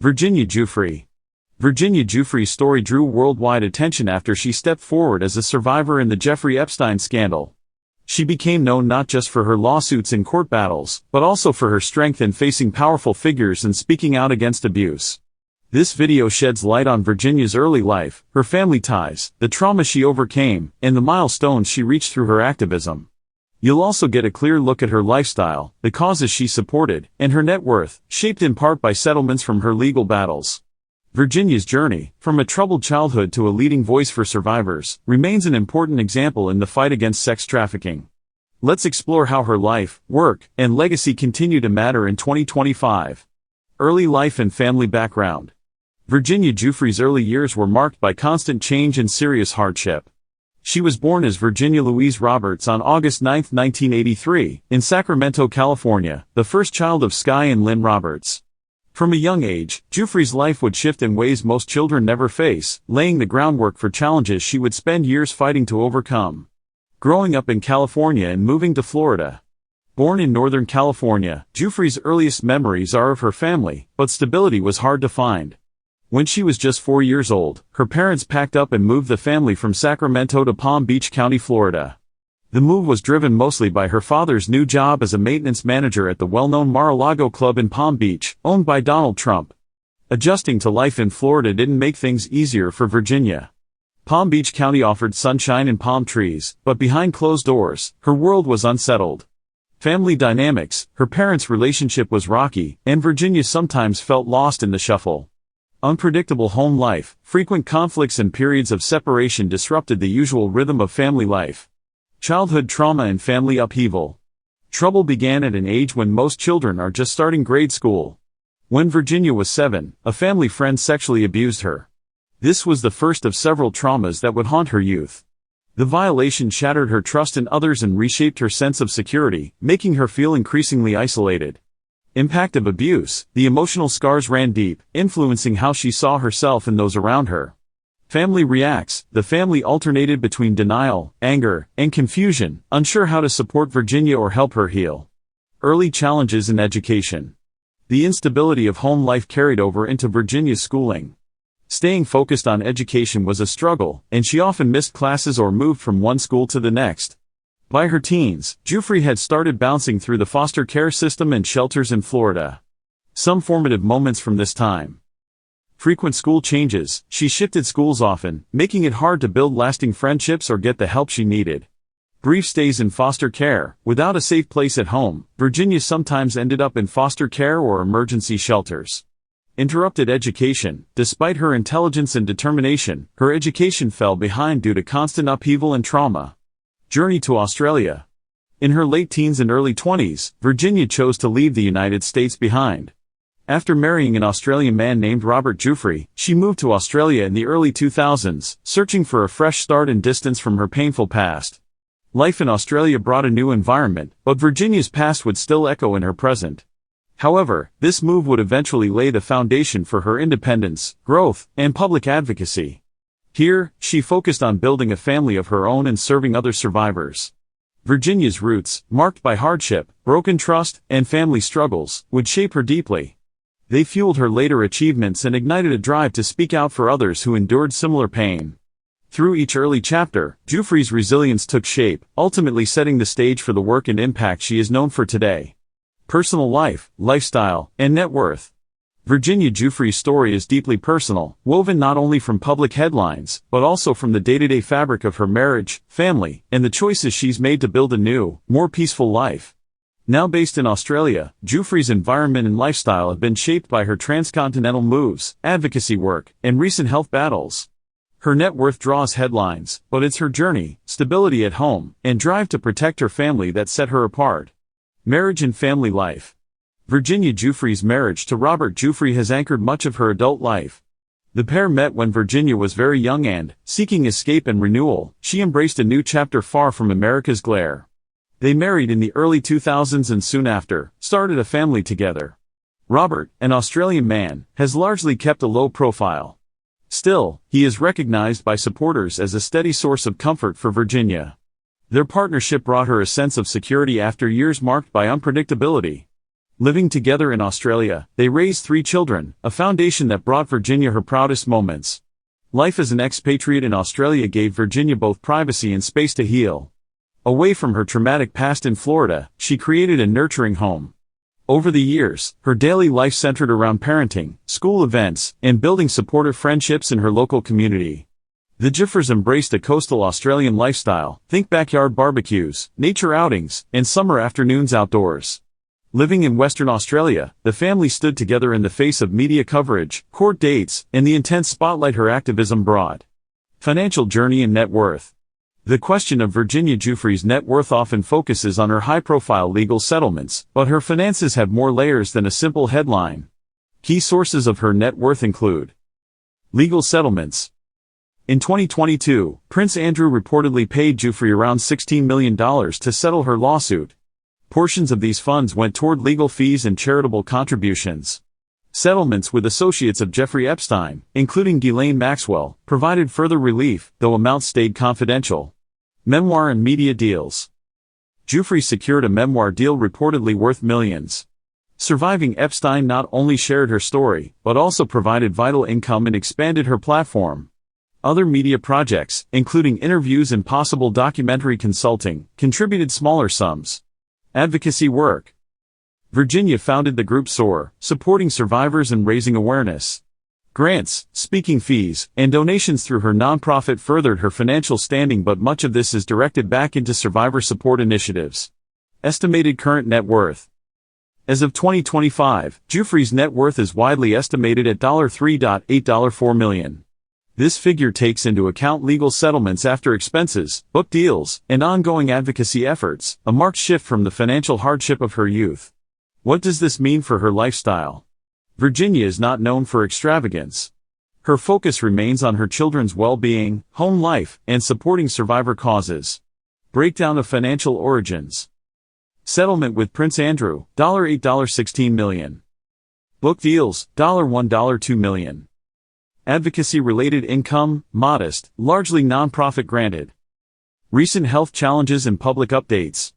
Virginia Giuffre. Virginia Giuffre's story drew worldwide attention after she stepped forward as a survivor in the Jeffrey Epstein scandal. She became known not just for her lawsuits and court battles, but also for her strength in facing powerful figures and speaking out against abuse. This video sheds light on Virginia's early life, her family ties, the trauma she overcame, and the milestones she reached through her activism. You'll also get a clear look at her lifestyle, the causes she supported, and her net worth, shaped in part by settlements from her legal battles. Virginia's journey, from a troubled childhood to a leading voice for survivors, remains an important example in the fight against sex trafficking. Let's explore how her life, work, and legacy continue to matter in 2025. Early life and family background. Virginia Giuffre's early years were marked by constant change and serious hardship. She was born as Virginia Louise Roberts on August 9, 1983, in Sacramento, California, the first child of Sky and Lynn Roberts. From a young age, Giuffre's life would shift in ways most children never face, laying the groundwork for challenges she would spend years fighting to overcome. Growing up in California and moving to Florida. Born in Northern California, Giuffre's earliest memories are of her family, but stability was hard to find. When she was just 4 years old, her parents packed up and moved the family from Sacramento to Palm Beach County, Florida. The move was driven mostly by her father's new job as a maintenance manager at the well-known Mar-a-Lago Club in Palm Beach, owned by Donald Trump. Adjusting to life in Florida didn't make things easier for Virginia. Palm Beach County offered sunshine and palm trees, but behind closed doors, her world was unsettled. Family dynamics, her parents' relationship was rocky, and Virginia sometimes felt lost in the shuffle. Unpredictable home life, frequent conflicts and periods of separation disrupted the usual rhythm of family life. Childhood trauma and family upheaval. Trouble began at an age when most children are just starting grade school. When Virginia was 7, a family friend sexually abused her. This was the first of several traumas that would haunt her youth. The violation shattered her trust in others and reshaped her sense of security, making her feel increasingly isolated. Impact of abuse. The emotional scars ran deep, influencing how she saw herself and those around her. Family reacts. The family alternated between denial, anger, and confusion, unsure how to support Virginia or help her heal. Early challenges in education. The instability of home life carried over into Virginia's schooling. Staying focused on education was a struggle, and she often missed classes or moved from one school to the next. By her teens, Giuffre had started bouncing through the foster care system and shelters in Florida. Some formative moments from this time. Frequent school changes. She shifted schools often, making it hard to build lasting friendships or get the help she needed. Brief stays in foster care. Without a safe place at home, Virginia sometimes ended up in foster care or emergency shelters. Interrupted education. Despite her intelligence and determination, her education fell behind due to constant upheaval and trauma. Journey to Australia. In her late teens and early 20s, Virginia chose to leave the United States behind. After marrying an Australian man named Robert Giuffre, she moved to Australia in the early 2000s, searching for a fresh start and distance from her painful past. Life in Australia brought a new environment, but Virginia's past would still echo in her present. However, this move would eventually lay the foundation for her independence, growth, and public advocacy. Here, she focused on building a family of her own and serving other survivors. Virginia's roots, marked by hardship, broken trust, and family struggles, would shape her deeply. They fueled her later achievements and ignited a drive to speak out for others who endured similar pain. Through each early chapter, Giuffre's resilience took shape, ultimately setting the stage for the work and impact she is known for today. Personal life, lifestyle, and net worth. Virginia Giuffre's story is deeply personal, woven not only from public headlines, but also from the day-to-day fabric of her marriage, family, and the choices she's made to build a new, more peaceful life. Now based in Australia, Giuffre's environment and lifestyle have been shaped by her transcontinental moves, advocacy work, and recent health battles. Her net worth draws headlines, but it's her journey, stability at home, and drive to protect her family that set her apart. Marriage and family life. Virginia Giuffre's marriage to Robert Giuffre has anchored much of her adult life. The pair met when Virginia was very young and, seeking escape and renewal, she embraced a new chapter far from America's glare. They married in the early 2000s and soon after, started a family together. Robert, an Australian man, has largely kept a low profile. Still, he is recognized by supporters as a steady source of comfort for Virginia. Their partnership brought her a sense of security after years marked by unpredictability. Living together in Australia, they raised 3 children, a foundation that brought Virginia her proudest moments. Life as an expatriate in Australia gave Virginia both privacy and space to heal. Away from her traumatic past in Florida, she created a nurturing home. Over the years, her daily life centered around parenting, school events, and building supportive friendships in her local community. The Giuffres embraced a coastal Australian lifestyle, think backyard barbecues, nature outings, and summer afternoons outdoors. Living in Western Australia, the family stood together in the face of media coverage, court dates, and the intense spotlight her activism brought. Financial journey and net worth. The question of Virginia Giuffre's net worth often focuses on her high-profile legal settlements, but her finances have more layers than a simple headline. Key sources of her net worth include legal settlements. In 2022, Prince Andrew reportedly paid Giuffre around $16 million to settle her lawsuit. Portions of these funds went toward legal fees and charitable contributions. Settlements with associates of Jeffrey Epstein, including Ghislaine Maxwell, provided further relief, though amounts stayed confidential. Memoir and media deals. Giuffre secured a memoir deal reportedly worth millions. Surviving Epstein not only shared her story, but also provided vital income and expanded her platform. Other media projects, including interviews and possible documentary consulting, contributed smaller sums. Advocacy work. Virginia founded the group SOAR, supporting survivors and raising awareness. Grants, speaking fees, and donations through her nonprofit furthered her financial standing, but much of this is directed back into survivor support initiatives. Estimated current net worth. As of 2025, Giuffre's net worth is widely estimated at $3.8-4 million. This figure takes into account legal settlements after expenses, book deals, and ongoing advocacy efforts, a marked shift from the financial hardship of her youth. What does this mean for her lifestyle? Virginia is not known for extravagance. Her focus remains on her children's well-being, home life, and supporting survivor causes. Breakdown of financial origins. Settlement with Prince Andrew, $8-16 million. Book deals, $1-2 million. Advocacy-related income, modest, largely non-profit granted. Recent health challenges and public updates.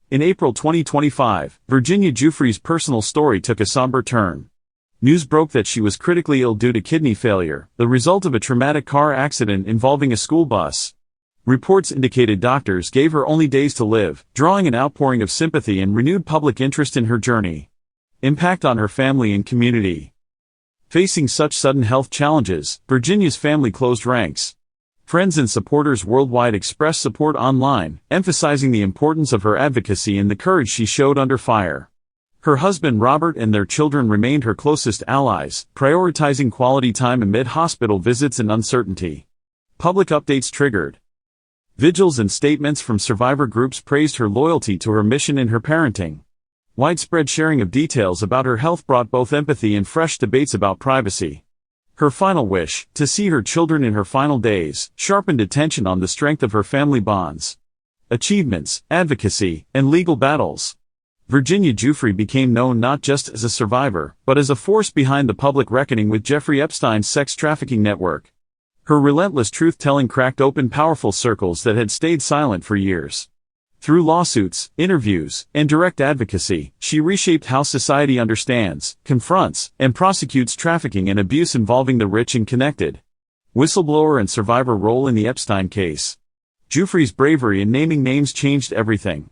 In April 2025, Virginia Giuffre's personal story took a somber turn. News broke that she was critically ill due to kidney failure, the result of a traumatic car accident involving a school bus. Reports indicated doctors gave her only days to live, drawing an outpouring of sympathy and renewed public interest in her journey. Impact on her family and community. Facing such sudden health challenges, Virginia's family closed ranks. Friends and supporters worldwide expressed support online, emphasizing the importance of her advocacy and the courage she showed under fire. Her husband Robert and their children remained her closest allies, prioritizing quality time amid hospital visits and uncertainty. Public updates triggered. Vigils and statements from survivor groups praised her loyalty to her mission and her parenting. Widespread sharing of details about her health brought both empathy and fresh debates about privacy. Her final wish, to see her children in her final days, sharpened attention on the strength of her family bonds. Achievements, advocacy, and legal battles. Virginia Giuffre became known not just as a survivor, but as a force behind the public reckoning with Jeffrey Epstein's sex trafficking network. Her relentless truth-telling cracked open powerful circles that had stayed silent for years. Through lawsuits, interviews, and direct advocacy, she reshaped how society understands, confronts, and prosecutes trafficking and abuse involving the rich and connected. Whistleblower and survivor role in the Epstein case. Giuffre's bravery in naming names changed everything.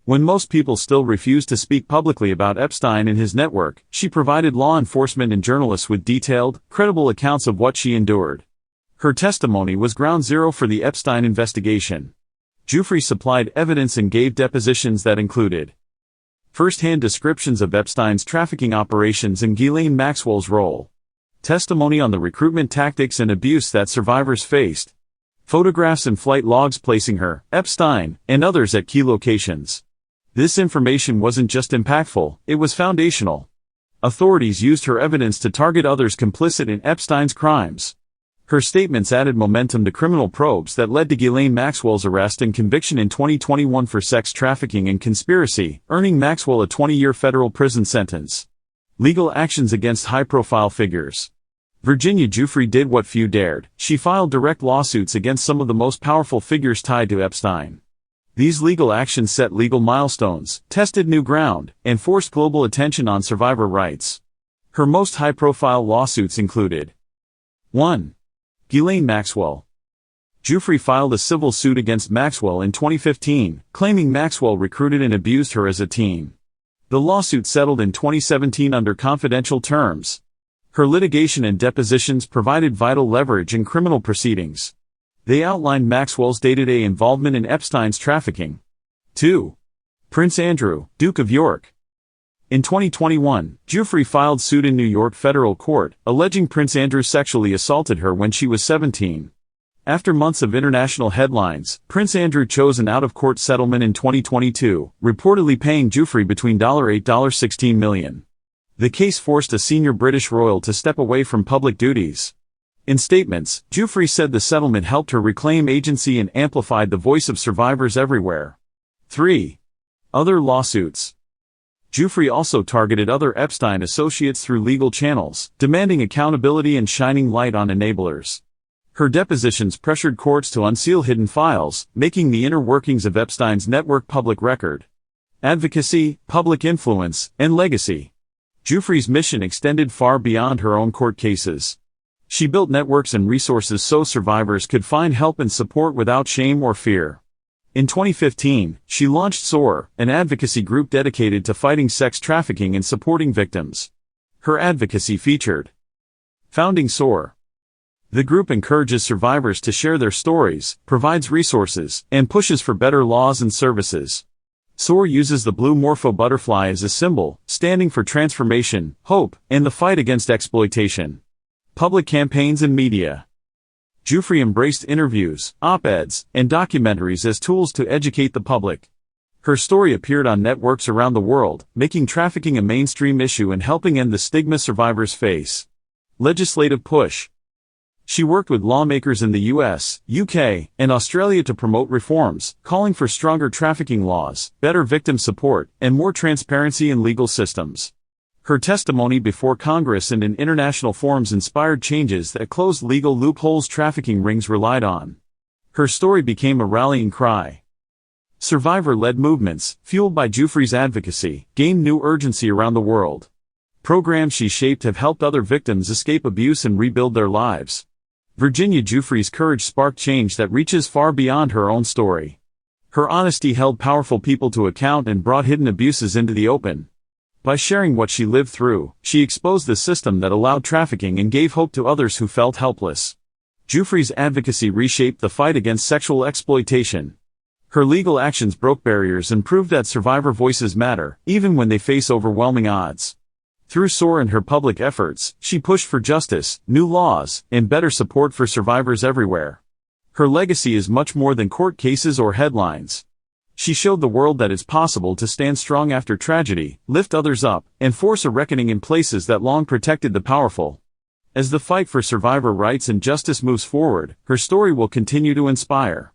When most people still refused to speak publicly about Epstein and his network, she provided law enforcement and journalists with detailed, credible accounts of what she endured. Her testimony was ground zero for the Epstein investigation. Giuffre supplied evidence and gave depositions that included first-hand descriptions of Epstein's trafficking operations and Ghislaine Maxwell's role, testimony on the recruitment tactics and abuse that survivors faced, photographs and flight logs placing her, Epstein, and others at key locations. This information wasn't just impactful, it was foundational. Authorities used her evidence to target others complicit in Epstein's crimes. Her statements added momentum to criminal probes that led to Ghislaine Maxwell's arrest and conviction in 2021 for sex trafficking and conspiracy, earning Maxwell a 20-year federal prison sentence. Legal actions against high-profile figures. Virginia Giuffre did what few dared. She filed direct lawsuits against some of the most powerful figures tied to Epstein. These legal actions set legal milestones, tested new ground, and forced global attention on survivor rights. Her most high-profile lawsuits included 1. Ghislaine Maxwell. Giuffre filed a civil suit against Maxwell in 2015, claiming Maxwell recruited and abused her as a teen. The lawsuit settled in 2017 under confidential terms. Her litigation and depositions provided vital leverage in criminal proceedings. They outlined Maxwell's day-to-day involvement in Epstein's trafficking. 2. Prince Andrew, Duke of York. In 2021, Giuffre filed suit in New York federal court, alleging Prince Andrew sexually assaulted her when she was 17. After months of international headlines, Prince Andrew chose an out-of-court settlement in 2022, reportedly paying Giuffre between $8–16 million. The case forced a senior British royal to step away from public duties. In statements, Giuffre said the settlement helped her reclaim agency and amplified the voice of survivors everywhere. 3. Other lawsuits. Giuffre also targeted other Epstein associates through legal channels, demanding accountability and shining light on enablers. Her depositions pressured courts to unseal hidden files, making the inner workings of Epstein's network public record. Advocacy, public influence, and legacy. Giuffre's mission extended far beyond her own court cases. She built networks and resources so survivors could find help and support without shame or fear. In 2015, she launched SOAR, an advocacy group dedicated to fighting sex trafficking and supporting victims. Her advocacy featured founding SOAR. The group encourages survivors to share their stories, provides resources, and pushes for better laws and services. SOAR uses the blue morpho butterfly as a symbol, standing for transformation, hope, and the fight against exploitation. Public campaigns and media. Giuffre embraced interviews, op-eds, and documentaries as tools to educate the public. Her story appeared on networks around the world, making trafficking a mainstream issue and helping end the stigma survivors face. Legislative push. She worked with lawmakers in the US, UK, and Australia to promote reforms, calling for stronger trafficking laws, better victim support, and more transparency in legal systems. Her testimony before Congress and in international forums inspired changes that closed legal loopholes trafficking rings relied on. Her story became a rallying cry. Survivor-led movements, fueled by Giuffre's advocacy, gained new urgency around the world. Programs she shaped have helped other victims escape abuse and rebuild their lives. Virginia Giuffre's courage sparked change that reaches far beyond her own story. Her honesty held powerful people to account and brought hidden abuses into the open. By sharing what she lived through, she exposed the system that allowed trafficking and gave hope to others who felt helpless. Giuffre's advocacy reshaped the fight against sexual exploitation. Her legal actions broke barriers and proved that survivor voices matter, even when they face overwhelming odds. Through SOAR and her public efforts, she pushed for justice, new laws, and better support for survivors everywhere. Her legacy is much more than court cases or headlines. She showed the world that it's possible to stand strong after tragedy, lift others up, and force a reckoning in places that long protected the powerful. As the fight for survivor rights and justice moves forward, her story will continue to inspire.